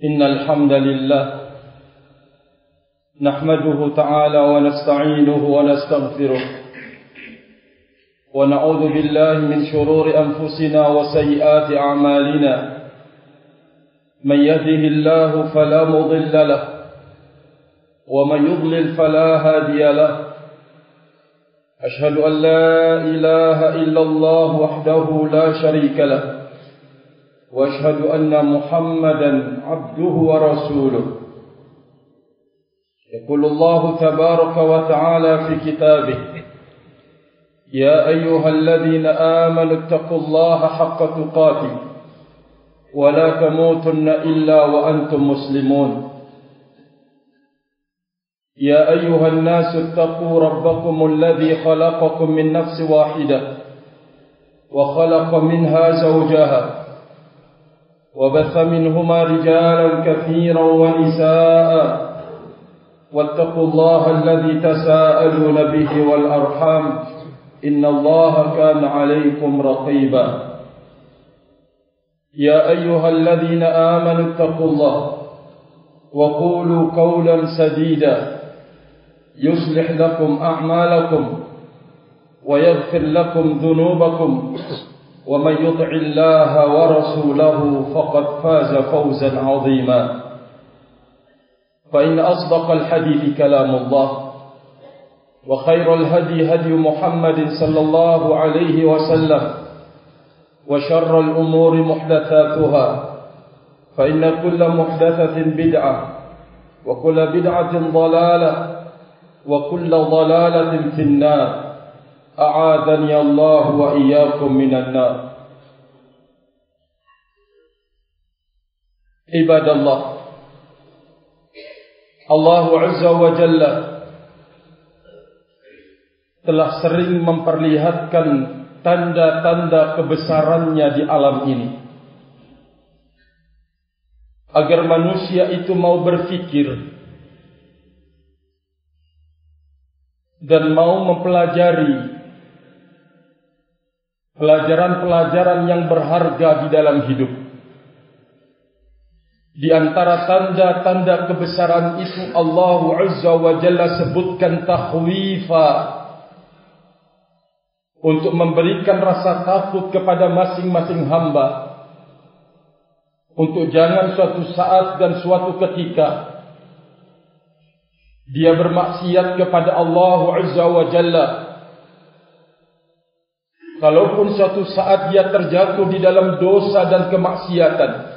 إن الحمد لله نحمده تعالى ونستعينه ونستغفره ونعوذ بالله من شرور أنفسنا وسيئات أعمالنا من يهده الله فلا مضل له ومن يضلل فلا هادي له أشهد أن لا إله إلا الله وحده لا شريك له وأشهد أن محمدا عبده ورسوله يقول الله تبارك وتعالى في كتابه يا أيها الذين آمنوا اتقوا الله حق تقاته ولا تموتن إلا وأنتم مسلمون يا أيها الناس اتقوا ربكم الذي خلقكم من نفس واحدة وخلق منها زوجها وبث منهما رجالا كثيرا ونساء واتقوا الله الذي تساءلون به والأرحام إن الله كان عليكم رقيبا يا أيها الذين آمنوا اتقوا الله وقولوا قولا سديدا يصلح لكم أعمالكم ويغفر لكم ذنوبكم ومن يطع الله ورسوله فقد فاز فوزا عظيما فإن أصدق الحديث كلام الله وخير الهدي هدي محمد صلى الله عليه وسلم وشر الأمور محدثاتها فإن كل محدثة بدعة وكل بدعة ضلالة وكل ضلالة في النار أعاذني الله وإياكم من النار عباد الله Allah Azza wa Jalla telah sering memperlihatkan tanda-tanda kebesarannya di alam ini agar manusia itu mau berfikir dan mau mempelajari pelajaran-pelajaran yang berharga di dalam hidup. Di antara tanda-tanda kebesaran itu Allah Azza wa Jalla sebutkan takhwifa, untuk memberikan rasa takut kepada masing-masing hamba, untuk jangan suatu saat dan suatu ketika dia bermaksiat kepada Allah Azza wa Jalla. Kalaupun suatu saat dia terjatuh di dalam dosa dan kemaksiatan,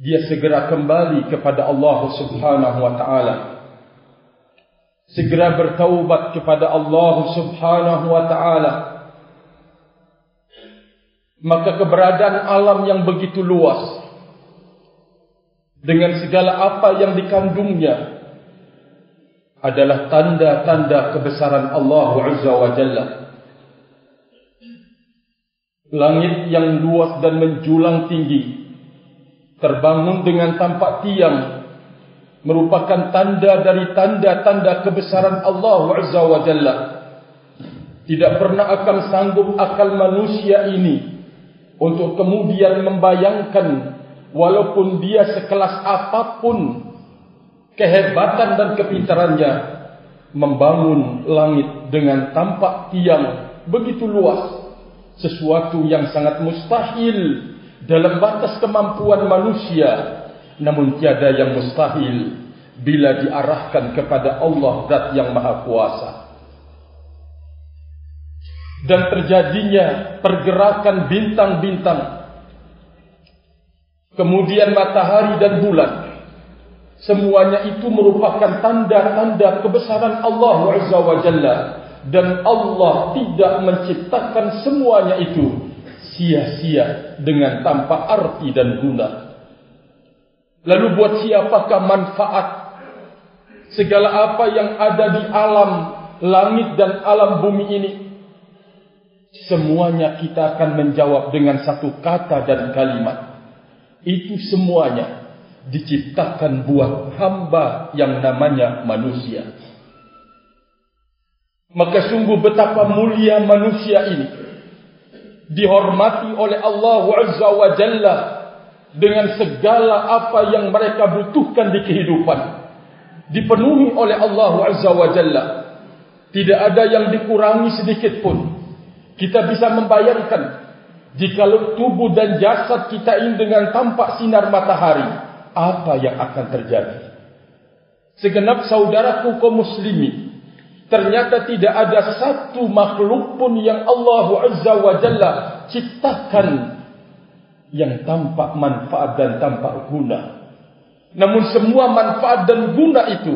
dia segera kembali kepada Allah Subhanahu wa ta'ala, segera bertaubat kepada Allah Subhanahu wa ta'ala. Maka keberadaan alam yang begitu luas dengan segala apa yang dikandungnya adalah tanda-tanda kebesaran Allah Azza wa Jalla. Langit yang luas dan menjulang tinggi, terbangun dengan tanpa tiang, merupakan tanda dari tanda-tanda kebesaran Allah Azza wa Jalla. Tidak pernah akan sanggup akal manusia ini untuk kemudian membayangkan, walaupun dia sekelas apapun kehebatan dan kepintarannya, membangun langit dengan tanpa tiang begitu luas, sesuatu yang sangat mustahil dalam batas kemampuan manusia. Namun tiada yang mustahil bila diarahkan kepada Allah Zat yang Maha Kuasa. Dan terjadinya pergerakan bintang-bintang, kemudian matahari dan bulan, semuanya itu merupakan tanda-tanda kebesaran Allah Azza wa Jalla. Dan Allah tidak menciptakan semuanya itu sia-sia dengan tanpa arti dan guna. Lalu buat siapakah manfaat segala apa yang ada di alam langit dan alam bumi ini? Semuanya kita akan menjawab dengan satu kata dan kalimat. Itu semuanya diciptakan buat hamba yang namanya manusia. Maka sungguh betapa mulia manusia ini, dihormati oleh Allah Azza wa Jalla dengan segala apa yang mereka butuhkan di kehidupan, dipenuhi oleh Allah Azza wa Jalla. Tidak ada yang dikurangi sedikit pun. Kita bisa membayangkan, jikalau tubuh dan jasad kita ini dengan tampak sinar matahari, apa yang akan terjadi? Segenap saudaraku kaum muslimin, ternyata tidak ada satu makhluk pun yang Allah Azza wa Jalla ciptakan yang tampak manfaat dan tampak guna. Namun semua manfaat dan guna itu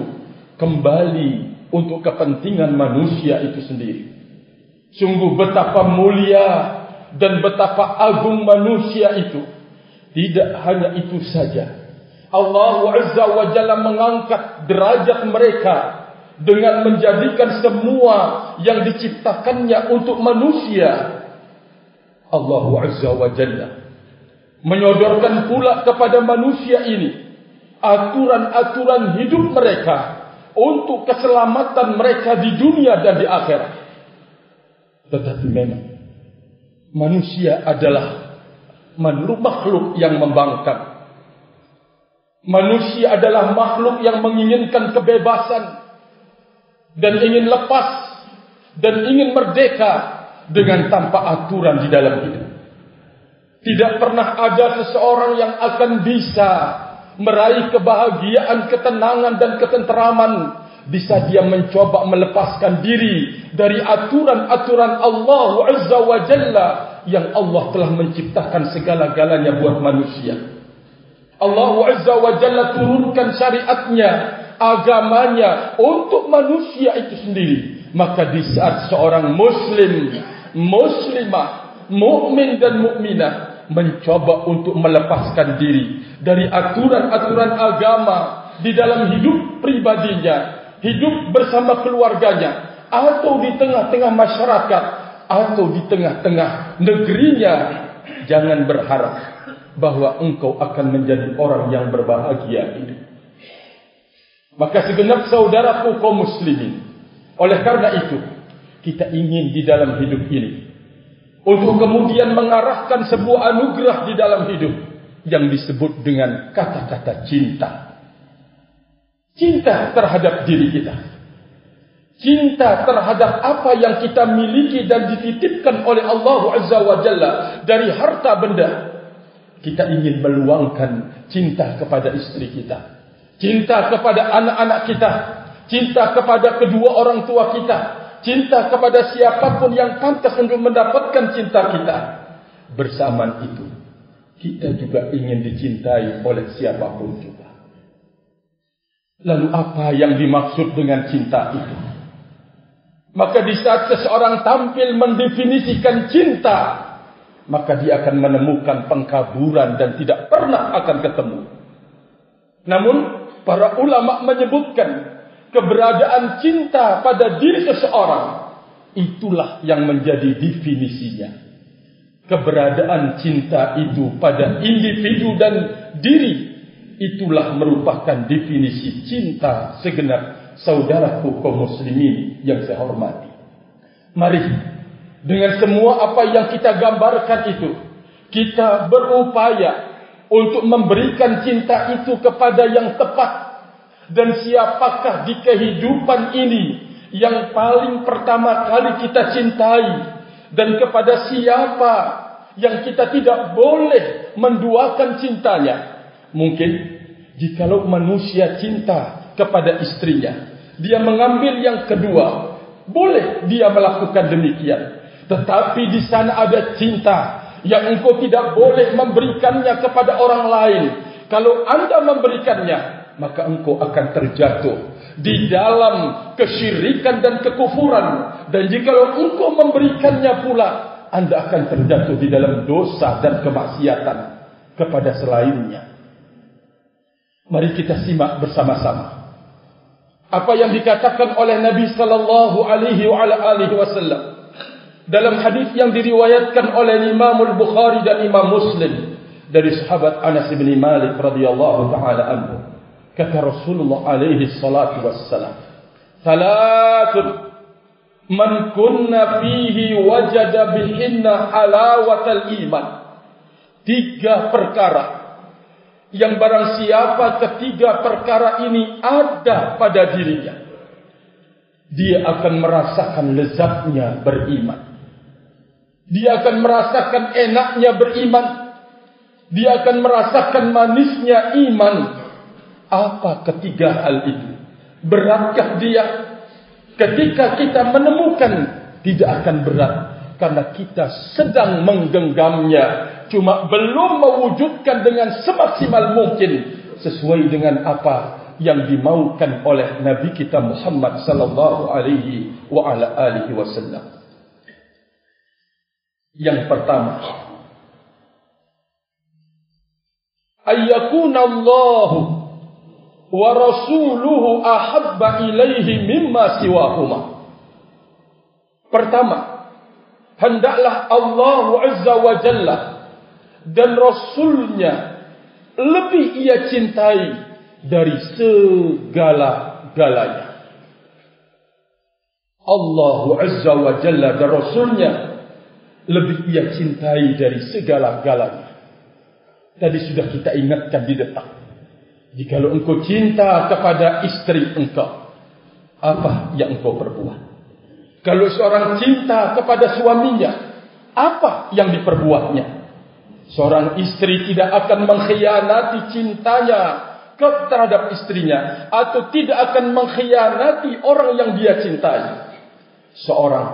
kembali untuk kepentingan manusia itu sendiri. Sungguh betapa mulia dan betapa agung manusia itu. Tidak hanya itu saja, Allah Azza wa Jalla mengangkat derajat mereka dengan menjadikan semua yang diciptakannya untuk manusia. Allah Azza wa Jalla menyodorkan pula kepada manusia ini aturan-aturan hidup mereka untuk keselamatan mereka di dunia dan di akhirat. Tetapi memang manusia adalah makhluk yang membangkang. Manusia adalah makhluk yang menginginkan kebebasan dan ingin lepas dan ingin merdeka dengan tanpa aturan di dalam hidup. Tidak pernah ada seseorang yang akan bisa meraih kebahagiaan, ketenangan dan ketenteraman bisa dia mencoba melepaskan diri dari aturan-aturan Allah Azza wa Jalla yang Allah telah menciptakan segala-galanya buat manusia. Allah Azza wa Jalla turunkan syariatnya, agamanya untuk manusia itu sendiri. Maka di saat seorang muslim, muslimah, mukmin dan mukminah mencoba untuk melepaskan diri dari aturan-aturan agama di dalam hidup pribadinya, hidup bersama keluarganya, atau di tengah-tengah masyarakat, atau di tengah-tengah negerinya, jangan berharap bahwa engkau akan menjadi orang yang berbahagia hidup. Maka segenap saudaraku kaum muslimin, oleh karena itu kita ingin di dalam hidup ini untuk kemudian mengarahkan sebuah anugerah di dalam hidup yang disebut dengan kata-kata cinta. Cinta terhadap diri kita. Cinta terhadap apa yang kita miliki dan dititipkan oleh Allah Azza wa Jalla dari harta benda. Kita ingin meluangkan cinta kepada istri kita, cinta kepada anak-anak kita, cinta kepada kedua orang tua kita, cinta kepada siapapun yang pantas untuk mendapatkan cinta kita. Bersamaan itu, kita juga ingin dicintai oleh siapapun juga. Lalu apa yang dimaksud dengan cinta itu? Maka di saat seseorang tampil mendefinisikan cinta, maka dia akan menemukan pengkaburan dan tidak pernah akan ketemu. Namun para ulama menyebutkan keberadaan cinta pada diri seseorang, itulah yang menjadi definisinya. Keberadaan cinta itu pada individu dan diri, itulah merupakan definisi cinta segenap saudaraku kaum muslimin yang saya hormati. Mari, dengan semua apa yang kita gambarkan itu, kita berupaya untuk memberikan cinta itu kepada yang tepat. Dan siapakah di kehidupan ini yang paling pertama kali kita cintai, dan kepada siapa yang kita tidak boleh menduakan cintanya? Mungkin jikalau manusia cinta kepada istrinya, dia mengambil yang kedua, boleh dia melakukan demikian. Tetapi di sana ada cinta yang engkau tidak boleh memberikannya kepada orang lain. Kalau anda memberikannya, maka engkau akan terjatuh di dalam kesyirikan dan kekufuran. Dan jikalau engkau memberikannya pula, anda akan terjatuh di dalam dosa dan kemaksiatan kepada selainnya. Mari kita simak bersama-sama apa yang dikatakan oleh Nabi sallallahu alaihi wasallam dalam hadis yang diriwayatkan oleh Imam Al-Bukhari dan Imam Muslim dari sahabat Anas bin Malik radhiyallahu taala anhu. Kata Rasulullah alaihi salatu wassalam, "Salatun man kunna fihi wajada bihinna halawatal iman." 3 perkara yang barang siapa ketiga perkara ini ada pada dirinya, dia akan merasakan lezatnya beriman. Dia akan merasakan enaknya beriman. Dia akan merasakan manisnya iman. Apa ketiga hal itu? Beratkah dia? Ketika kita menemukan, tidak akan berat, karena kita sedang menggenggamnya. Cuma belum mewujudkan dengan semaksimal mungkin sesuai dengan apa yang dimaukan oleh Nabi kita Muhammad sallallahu alaihi wa ala alihi wasallam. Yang pertama, ayyakuna Allahu wa rasuluhu ahabba ilaihi mimma siwahuma. Pertama, hendaklah Allah Azza wa Jalla dan Rasulnya lebih ia cintai dari segala-galanya. Allah Azza wa Jalla dan Rasulnya lebih ia cintai dari segala-galanya. Tadi sudah kita ingatkan di depan. Jikalau engkau cinta kepada istri engkau, apa yang engkau perbuat? Kalau seorang cinta kepada suaminya, apa yang diperbuatnya? Seorang istri tidak akan mengkhianati cintanya terhadap istrinya, atau tidak akan mengkhianati orang yang dia cintai. Seorang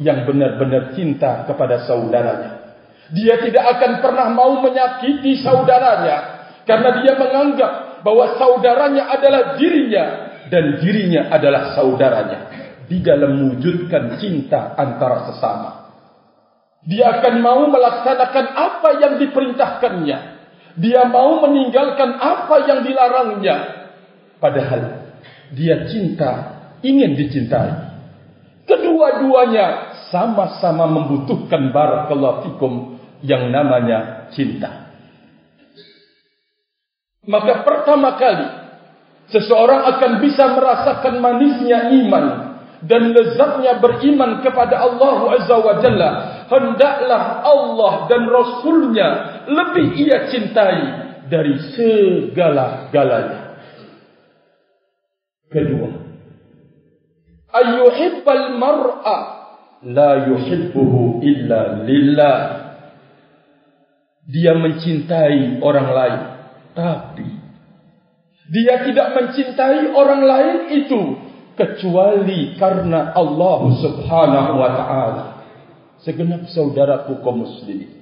yang benar-benar cinta kepada saudaranya, dia tidak akan pernah mau menyakiti saudaranya, karena dia menganggap bahwa saudaranya adalah dirinya dan dirinya adalah saudaranya. Di dalam mewujudkan cinta antara sesama, dia akan mau melaksanakan apa yang diperintahkannya. Dia mau meninggalkan apa yang dilarangnya. Padahal dia cinta, ingin dicintai. Kedua-duanya sama-sama membutuhkan barakallahu fikum yang namanya cinta. Maka pertama kali seseorang akan bisa merasakan manisnya iman dan lezatnya beriman kepada Allah Azza wa Jalla, hendaklah Allah dan Rasulnya lebih ia cintai dari segala-galanya. Kedua, ayyuhibbal mar'a la yuhibbuhu illa lillah. Dia mencintai orang lain, tapi dia tidak mencintai orang lain itu kecuali karena Allah Subhanahu wa ta'ala. Segenap saudaraku kaum muslimin,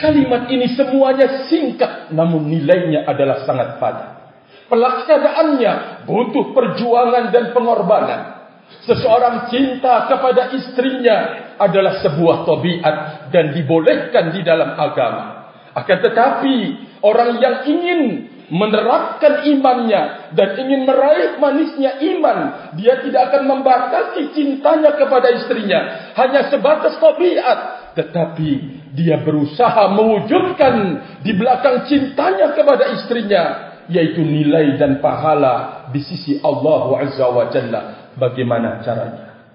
kalimat ini semuanya singkat, namun nilainya adalah sangat padat. Pelaksanaannya butuh perjuangan dan pengorbanan. Seseorang cinta kepada istrinya adalah sebuah tabiat dan dibolehkan di dalam agama. Akan tetapi orang yang ingin menerapkan imannya dan ingin meraih manisnya iman, dia tidak akan membatasi cintanya kepada istrinya hanya sebatas tabiat, tetapi dia berusaha mewujudkan di belakang cintanya kepada istrinya, yaitu nilai dan pahala di sisi Allah Azza wa Jalla. Bagaimana caranya?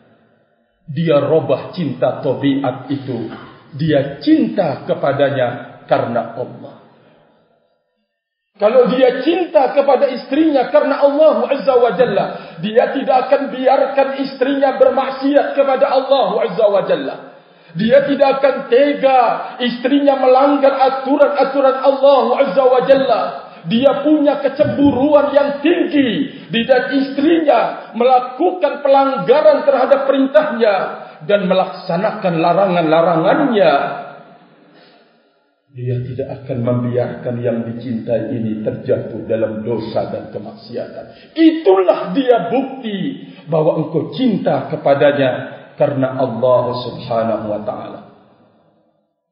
Dia robah cinta tabiat itu, dia cinta kepadanya karena Allah. Kalau dia cinta kepada istrinya karena Allah Azza wa Jalla, dia tidak akan biarkan istrinya bermaksiat kepada Allah Azza wa Jalla. Dia tidak akan tega istrinya melanggar aturan-aturan Allah Azza wa Jalla. Dia punya kecemburuan yang tinggi di dalam istrinya melakukan pelanggaran terhadap perintahnya dan melaksanakan larangan-larangannya. Dia tidak akan membiarkan yang dicintai ini terjatuh dalam dosa dan kemaksiatan. Itulah dia bukti bahwa engkau cinta kepadanya karena Allah Subhanahu wa ta'ala.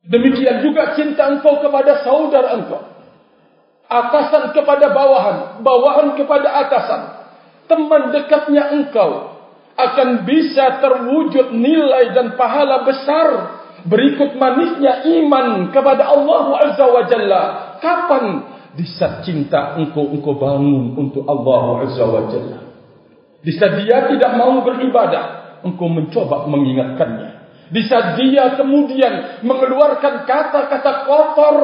Demikian juga cinta engkau kepada saudara engkau. Atasan kepada bawahan, bawahan kepada atasan. Teman dekatnya engkau akan bisa terwujud nilai dan pahala besar berikut manisnya iman kepada Allah Azza wa Jalla. Kapan? Di saat cinta engkau bangun untuk Allah Azza wa Jalla. Di saat dia tidak mau beribadah, engkau mencoba mengingatkannya. Di saat dia kemudian mengeluarkan kata-kata kotor,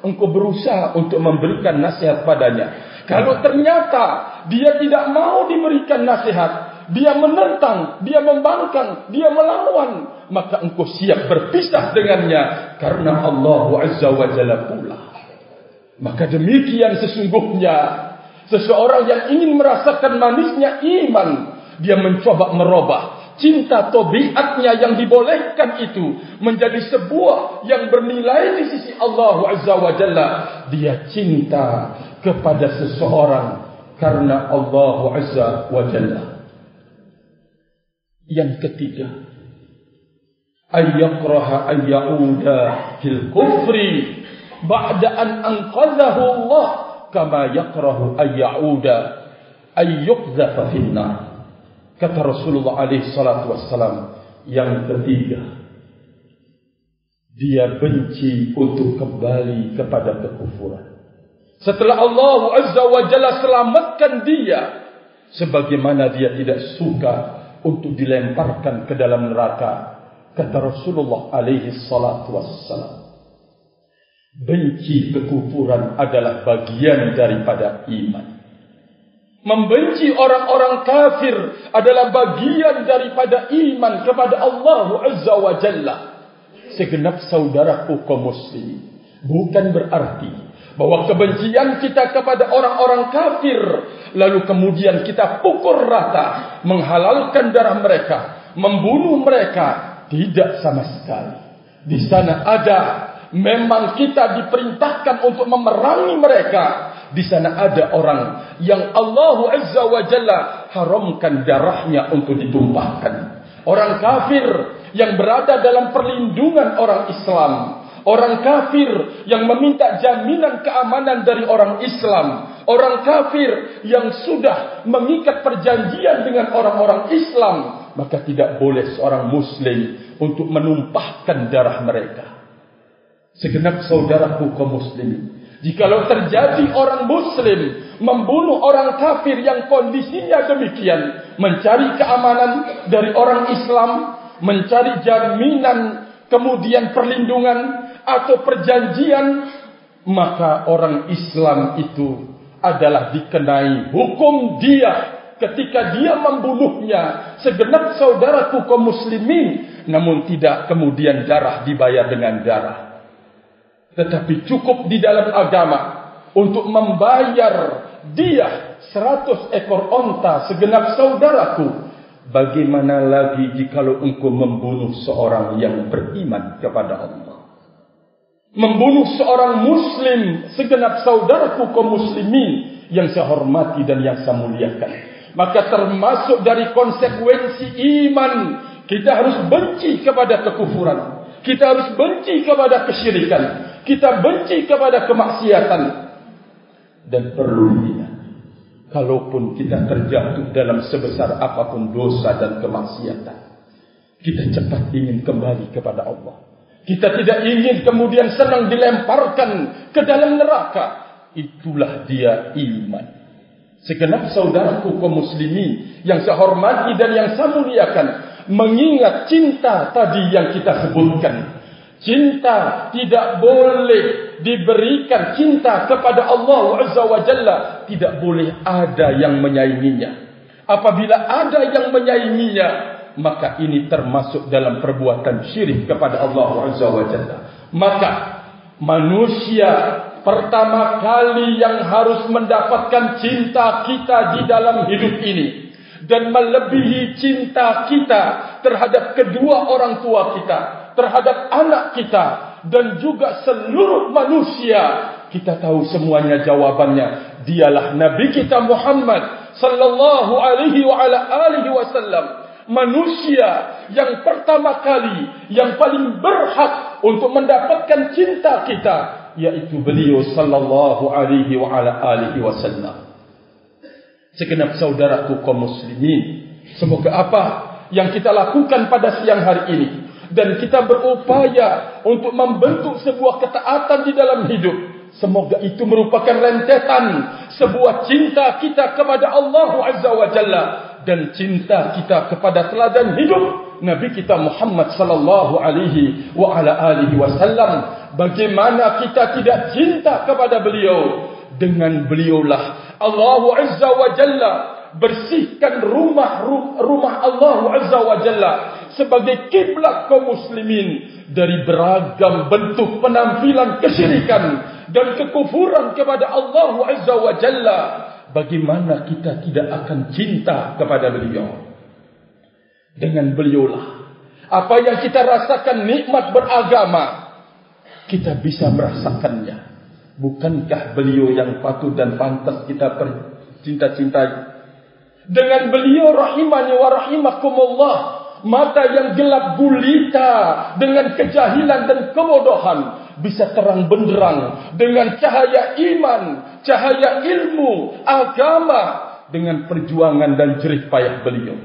engkau berusaha untuk memberikan nasihat padanya. Kalau ternyata dia tidak mau diberikan nasihat, dia menentang, dia membangkang, dia melawan, maka engkau siap berpisah dengannya karena Allah Azza wa Jalla pula. Maka demikian sesungguhnya seseorang yang ingin merasakan manisnya iman, dia mencoba merubah cinta tabiatnya yang dibolehkan itu menjadi sebuah yang bernilai di sisi Allah Azza wa Jalla. Dia cinta kepada seseorang karena Allah Azza wa Jalla. Yang ketiga, ayyakraha ayyauda fil kufri ba'da an anqadhahu Allah kama yakrahu ayyauda ayyuqdhafa fin nar. Kata Rasulullah alaihi salatu wassalam, yang ketiga, dia benci untuk kembali kepada kekufuran setelah Allah Azza wa Jalla selamatkan dia, sebagaimana dia tidak suka untuk dilemparkan ke dalam neraka. Kata Rasulullah alaihi salatu wassalam, benci kekufuran adalah bagian daripada iman. Membenci orang-orang kafir adalah bagian daripada iman kepada Allah Azza wa Jalla. Segenap saudaraku kaum muslimin, bukan berarti bahwa kebencian kita kepada orang-orang kafir lalu kemudian kita pukul rata, menghalalkan darah mereka, membunuh mereka. Tidak sama sekali. Di sana ada, memang kita diperintahkan untuk memerangi mereka. Di sana ada orang yang Allah Azza wa Jalla haramkan darahnya untuk ditumpahkan. Orang kafir yang berada dalam perlindungan orang Islam. Orang kafir yang meminta jaminan keamanan dari orang Islam. Orang kafir yang sudah mengikat perjanjian dengan orang-orang Islam. Maka tidak boleh seorang muslim untuk menumpahkan darah mereka. Segenap saudaraku kaum muslimin, jikalau terjadi orang muslim membunuh orang kafir yang kondisinya demikian, mencari keamanan dari orang Islam, mencari jaminan kemudian perlindungan atau perjanjian, maka orang Islam itu adalah dikenai hukum dia ketika dia membunuhnya. Segenap saudaraku kaum muslimin, namun tidak kemudian darah dibayar dengan darah, tetapi cukup di dalam agama untuk membayar dia 100 ekor onta segenap saudaraku. Bagaimana lagi jikalau engkau membunuh seorang yang beriman kepada Allah, membunuh seorang muslim, segenap saudaraku kaum muslimin yang saya hormati dan yang saya muliakan. Maka termasuk dari konsekuensi iman, kita harus benci kepada kekufuran, kita harus benci kepada kesyirikan, kita benci kepada kemaksiatan. Dan perlu diingat, kalaupun kita terjatuh dalam sebesar apapun dosa dan kemaksiatan, kita cepat ingin kembali kepada Allah. Kita tidak ingin kemudian senang dilemparkan ke dalam neraka. Itulah dia iman. Segenap saudaraku kaum muslimin yang saya hormati dan yang saya muliakan, mengingat cinta tadi yang kita sebutkan. Cinta tidak boleh diberikan, cinta kepada Allah Azza wa Jalla tidak boleh ada yang menyainginya. Apabila ada yang menyainginya, maka ini termasuk dalam perbuatan syirik kepada Allah Azza wa Jalla. Maka manusia pertama kali yang harus mendapatkan cinta kita di dalam hidup ini, dan melebihi cinta kita terhadap kedua orang tua kita, terhadap anak kita, dan juga seluruh manusia. Kita tahu semuanya jawabannya. Dialah Nabi kita Muhammad sallallahu alaihi wa ala alihi wasallam. Manusia yang pertama kali, yang paling berhak untuk mendapatkan cinta kita, yaitu beliau sallallahu alaihi wa ala alihi wasallam. Segenap saudaraku kaum muslimin, semoga apa yang kita lakukan pada siang hari ini, dan kita berupaya untuk membentuk sebuah ketaatan di dalam hidup, Semoga itu merupakan rentetan sebuah cinta kita kepada Allah Azza wa Jalla dan cinta kita kepada teladan hidup Nabi kita Muhammad sallallahu alaihi wa ala alihi wasallam. Bagaimana kita tidak cinta kepada beliau? Dengan beliaulah Allah Azza wa Jalla bersihkan rumah Allah Azza wa Jalla sebagai kiblat kaum muslimin dari beragam bentuk penampilan kesyirikan dan kekufuran kepada Allah Azza wa Jalla. Bagaimana kita tidak akan cinta kepada beliau? Dengan beliaulah apa yang kita rasakan nikmat beragama, kita bisa merasakannya. Bukankah beliau yang patut dan pantas kita cinta-cintai? Dengan beliau rahimani wa rahimakumullah, mata yang gelap gulita dengan kejahilan dan kebodohan bisa terang benderang dengan cahaya iman, cahaya ilmu, agama, dengan perjuangan dan jerih payah beliau.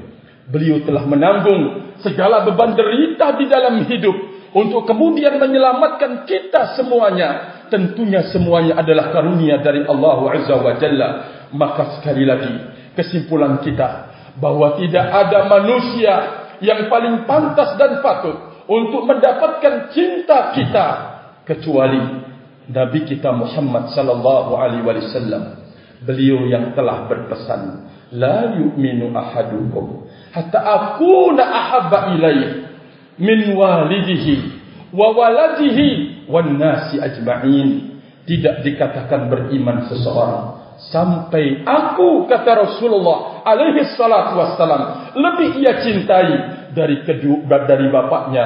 Beliau telah menanggung segala beban derita di dalam hidup untuk kemudian menyelamatkan kita semuanya. Tentunya semuanya adalah karunia dari Allah Azza wa Jalla. Maka sekali lagi kesimpulan kita bahwa tidak ada manusia yang paling pantas dan patut untuk mendapatkan cinta kita kecuali Nabi kita Muhammad sallallahu alaihi wasallam. Beliau yang telah berpesan, la yu'minu ahadukum hatta akuna ahabba ilaihi min walidihi wa waladihi wan nasi ajma'in. Tidak dikatakan beriman seseorang sampai aku, kata Rasulullah alaihi salatu wassalam, lebih ia cintai dari bapaknya,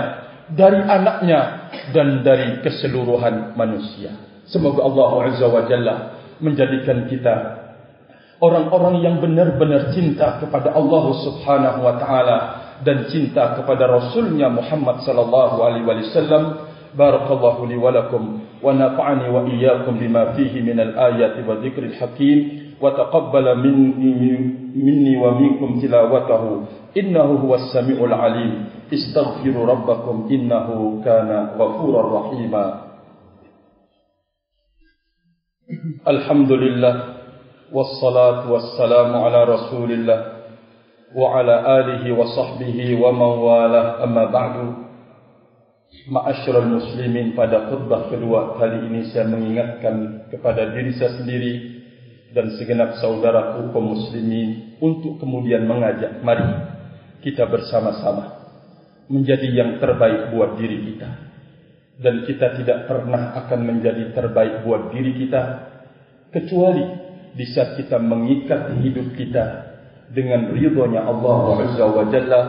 dari anaknya, dan dari keseluruhan manusia. Semoga Allah Azza wa Jalla menjadikan kita orang-orang yang benar-benar cinta kepada Allah Subhanahu wa taala dan cinta kepada Rasulnya Muhammad sallallahu alaihi wasallam. Barakallahu li wa lakum wa nafa'ani wa iyyakum bima fihi min al-ayati wa dhikril hakim wa taqabbala minni wa minkum tilawatahu innahu huwas samiul alim. Istaghfiru rabbakum innahu kana ghafurar rahima. Alhamdulillah wassalatu wassalamu ala Rasulillah wa ala alihi wa sahbihi wa man walah, amma ba'du. Ma'asyiral muslimin, pada khutbah kedua kali ini saya mengingatkan kepada diri saya sendiri dan segenap saudaraku kaum muslimin untuk kemudian mengajak, mari kita bersama-sama menjadi yang terbaik buat diri kita. Dan kita tidak pernah akan menjadi terbaik buat diri kita kecuali di saat kita mengikat hidup kita dengan ridhonya Allah Azza wa Jalla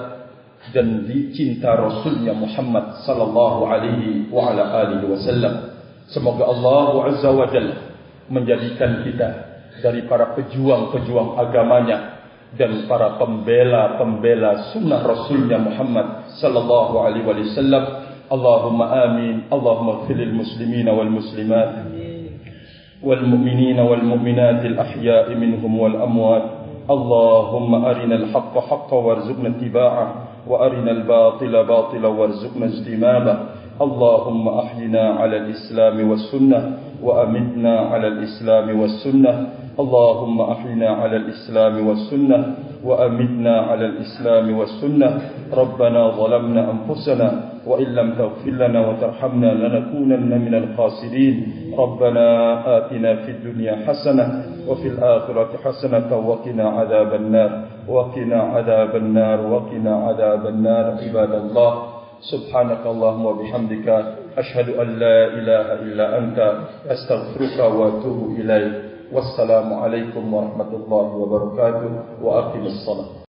dan dicinta Rasulnya Muhammad sallallahu alaihi wa ala alihi wasallam. Semoga Allah Azza wa Jalla menjadikan kita dari para pejuang-pejuang agamanya dan para pembela-pembela sunnah Rasulnya Muhammad sallallahu alaihi wasallam. Allahumma amin. Allahumma ighfir lil muslimina wal muslimat wal mu'minina wal mu'minatil ahya'i minhum wal amwat. Allahumma arinal haqqa haqqan warzuqna ittiba'ah wa arinal batila batilan warzuqna ijtinabah. Allahumma ahyina 'alal islami was sunnah wa amitna 'alal islami was sunnah. Allahumma ahyina 'alal islami was sunnah wa amitna 'alal islami was sunnah. Rabbana zalamna anfusana wa illam taghfir lana wa tarhamna lanakunanna minal khasirin. Rabbana atina fid dunya hasanah wa fil akhirati hasanah wa qina adzaban nar wa qina adzaban nar wa qina adzaban nar. Ibadallah, subhanakallahumma wa bihamdika asyhadu an la ilaha illa anta astaghfiruka wa atubu ilaik. Wassalamu alaikum warahmatullahi wabarakatuh. Wa aqimus shalah.